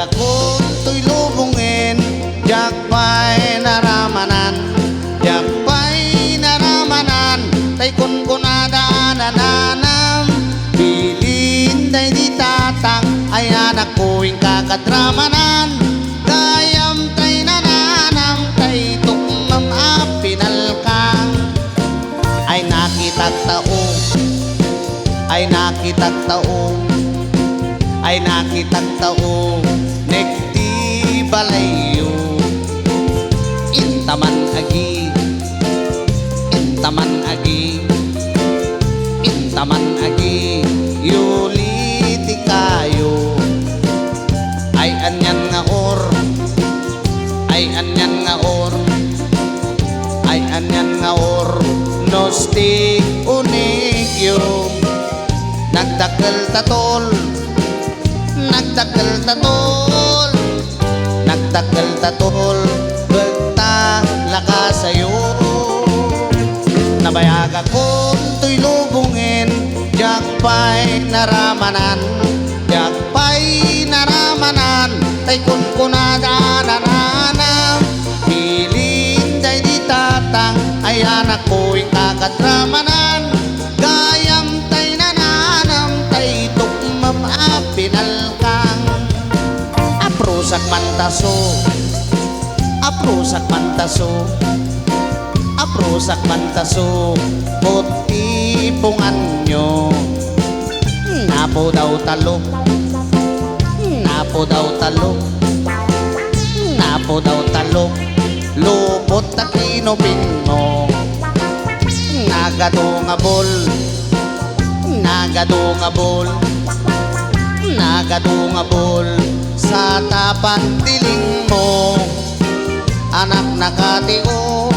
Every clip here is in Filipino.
akon to'y lubungin, jak pa'y naramanan, jak pa'y naramanan, tay kunkunada nananam, bilin day di tatang, ay anak ko'y kakadramanan, gayam tay nananam, tay tukmam apinalkang, ay nakitagtao, ay nakitagtao, ay nakitagtao, nekti balayo, intaman agi, intaman agi, intaman agi, yuliti kayo, ay anyan nga or, ay anyan nga or, ay anyan nga or, nosti unikyo, nagdakkel tatol, nagdakkel tatol, nagdakkel tatol, begta lakasayo, nabayag akon to'y lubungin, jak pa'y naramanan, jak pa'y naramanan, tay kunkunada nananam, bilin day di tatang, ay anak ko'y kakadramanan, gayam tay nananam, tay tukmam apinalkang, aprusak mantaso, aprusak mantaso, aprusak mantaso, puti punganyo, napo daw talok, napo daw talok, napo daw talok, lupot at inupin mo, nagadungabol, nagadungabol, nagadungabol, sa tapan tiling mo, anak nakatio,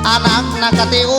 anak nakatio,